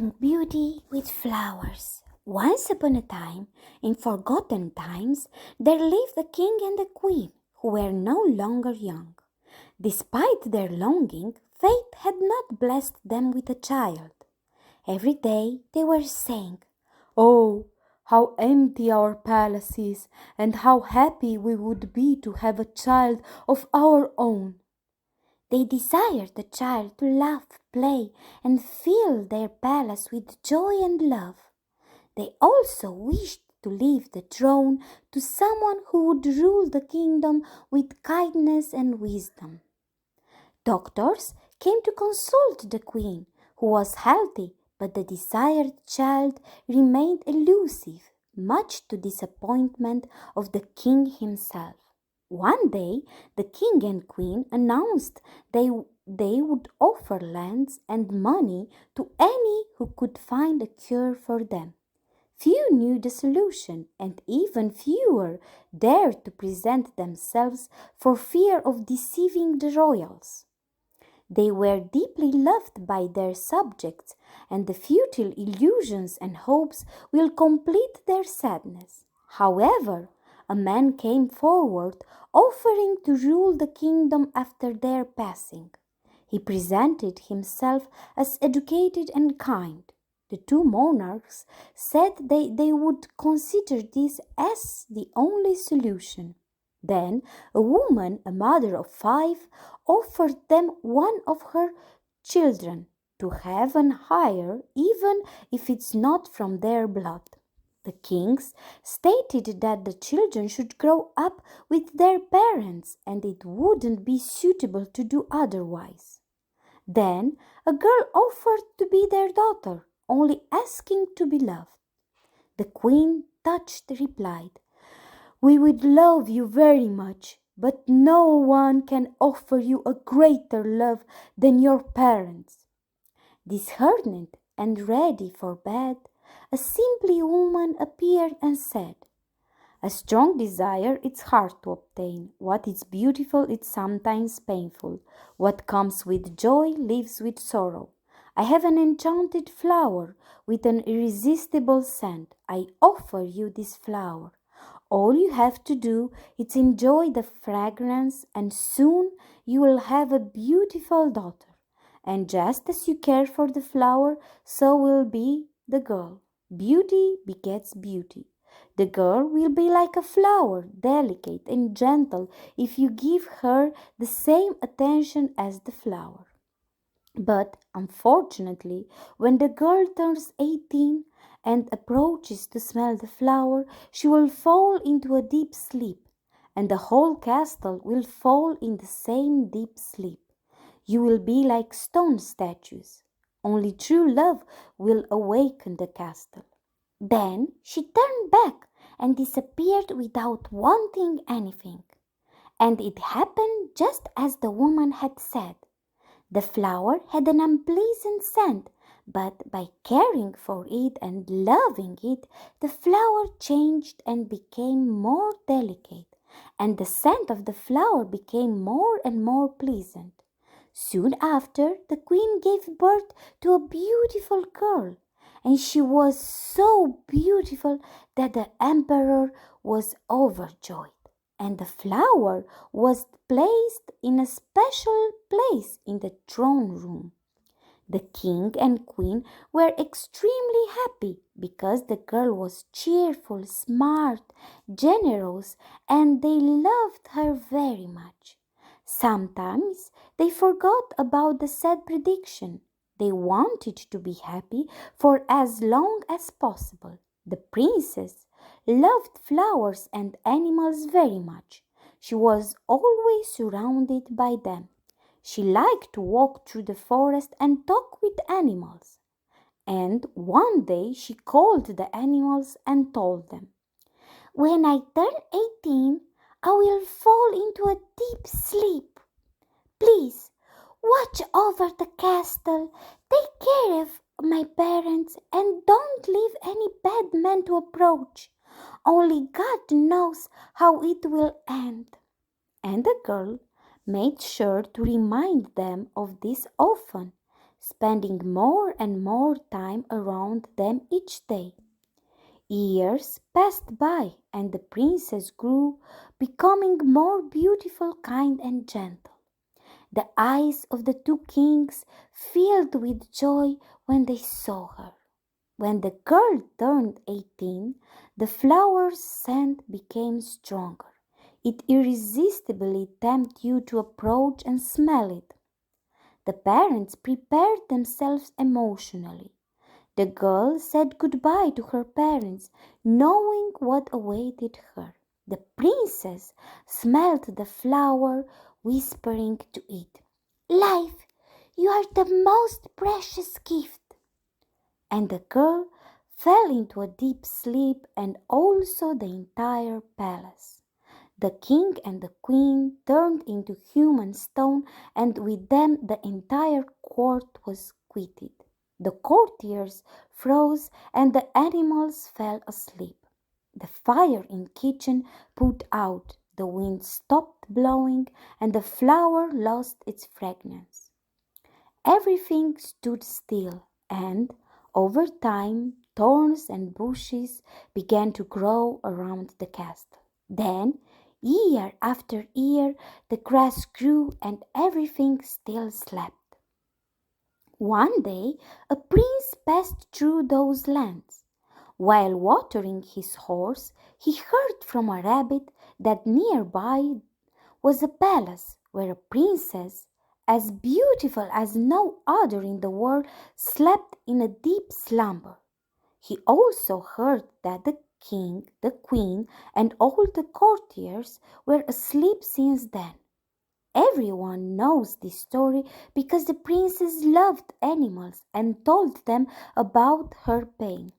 blending beauty with flowers. Once upon a time, in forgotten times, there lived a king and a queen who were no longer young. Despite their longing, fate had not blessed them with a child. Every day they were saying, "Oh, how empty our palace is, and how happy we would be to have a child of our own." They desired the child to laugh, play, and fill their palace with joy and love. They also wished to leave the throne to someone who would rule the kingdom with kindness and wisdom. Doctors came to consult the queen, who was healthy, but the desired child remained elusive, much to disappointment of the king himself. One day, the king and queen announced they would offer lands and money to any who could find a cure for them. Few knew the solution, and even fewer dared to present themselves for fear of deceiving the royals. They were deeply loved by their subjects, and the futile illusions and hopes will complete their sadness. However, a man came forward, offering to rule the kingdom after their passing. He presented himself as educated and kind. The two monarchs said they would consider this as the only solution. Then a woman, a mother of 5, offered them one of her children to have an heir, even if it's not from their blood. The kings stated that the children should grow up with their parents and it wouldn't be suitable to do otherwise. Then a girl offered to be their daughter, only asking to be loved. The queen, touched, replied, "We would love you very much, but no one can offer you a greater love than your parents." Disheartened and ready for bed, a simply woman appeared and said, "A strong desire is hard to obtain. What is beautiful is sometimes painful. What comes with joy lives with sorrow. I have an enchanted flower with an irresistible scent. I offer you this flower. All you have to do is enjoy the fragrance, and soon you will have a beautiful daughter. And just as you care for the flower, so will be the girl. Beauty begets beauty. The girl will be like a flower, delicate and gentle, if you give her the same attention as the flower. But unfortunately, when the girl turns 18 and approaches to smell the flower, she will fall into a deep sleep, and the whole castle will fall in the same deep sleep. You will be like stone statues. Only true love will awaken the castle." Then she turned back and disappeared without wanting anything. And it happened just as the woman had said. The flower had an unpleasant scent, but by caring for it and loving it, the flower changed and became more delicate, and the scent of the flower became more and more pleasant. Soon after, the queen gave birth to a beautiful girl, and she was so beautiful that the emperor was overjoyed. And the flower was placed in a special place in the throne room. The king and queen were extremely happy because the girl was cheerful, smart, generous, and they loved her very much. Sometimes they forgot about the sad prediction. They wanted to be happy for as long as possible. The princess loved flowers and animals very much. She was always surrounded by them. She liked to walk through the forest and talk with animals. And one day she called the animals and told them, "When I turn 18, I will fall into a deep sleep. Please, watch over the castle, take care of my parents, and don't leave any bad men to approach. Only God knows how it will end." And the girl made sure to remind them of this often, spending more and more time around them each day. Years passed by, and the princess grew, becoming more beautiful, kind, and gentle. The eyes of the two kings filled with joy when they saw her. When the girl turned 18, the flower's scent became stronger. It irresistibly tempted you to approach and smell it. The parents prepared themselves emotionally. The girl said goodbye to her parents, knowing what awaited her. The princess smelled the flower, whispering to it, "Life, you are the most precious gift." And the girl fell into a deep sleep, and also the entire palace. The king and the queen turned into human stone, and with them the entire court was quitted. The courtiers froze, and the animals fell asleep. The fire in the kitchen put out, the wind stopped blowing, and the flower lost its fragrance. Everything stood still, and over time thorns and bushes began to grow around the castle. Then, year after year, the grass grew and everything still slept. One day, a prince passed through those lands. While watering his horse, he heard from a rabbit that nearby was a palace where a princess, as beautiful as no other in the world, slept in a deep slumber. He also heard that the king, the queen, and all the courtiers were asleep since then. Everyone knows this story because the princess loved animals and told them about her pain.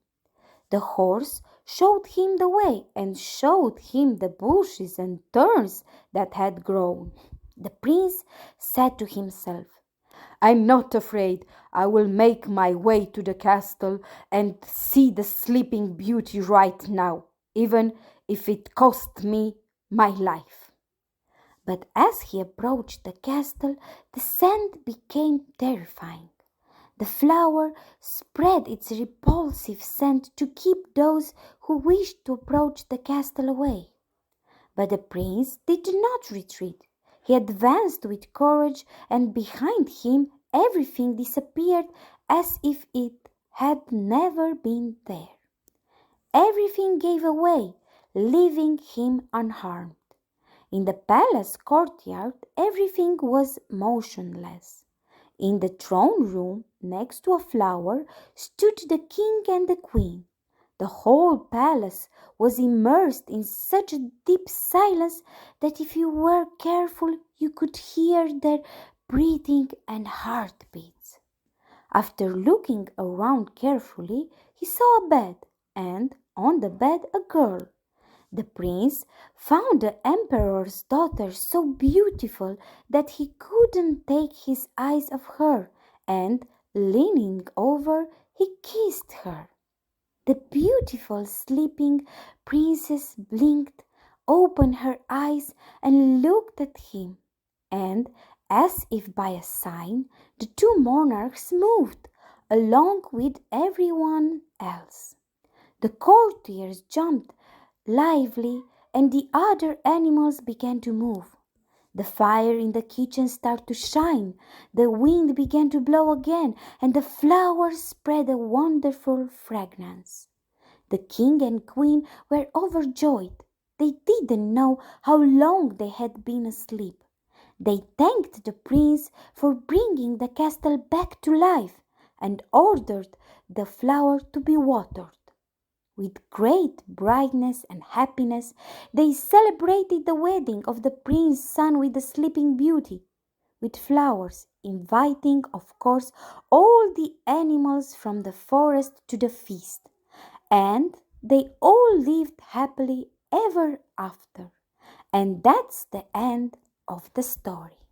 The horse showed him the way and showed him the bushes and thorns that had grown. The prince said to himself, "I'm not afraid. I will make my way to the castle and see the sleeping beauty right now, even if it cost me my life." But as he approached the castle, the scent became terrifying. The flower spread its repulsive scent to keep those who wished to approach the castle away. But the prince did not retreat. He advanced with courage, and behind him everything disappeared as if it had never been there. Everything gave way, leaving him unharmed. In the palace courtyard, everything was motionless. In the throne room, next to a flower, stood the king and the queen. The whole palace was immersed in such a deep silence that if you were careful, you could hear their breathing and heartbeats. After looking around carefully, he saw a bed, and on the bed a girl. The prince found the emperor's daughter so beautiful that he couldn't take his eyes off her, and leaning over, he kissed her. The beautiful sleeping princess blinked, opened her eyes, and looked at him, and as if by a sign, the two monarchs moved along with everyone else. The courtiers jumped lively, and the other animals began to move. The fire in the kitchen started to shine, the wind began to blow again, and the flowers spread a wonderful fragrance. The king and queen were overjoyed. They didn't know how long they had been asleep. They thanked the prince for bringing the castle back to life and ordered the flower to be watered. With great brightness and happiness, they celebrated the wedding of the prince's son with the sleeping beauty, with flowers, inviting, of course, all the animals from the forest to the feast. And they all lived happily ever after. And that's the end of the story.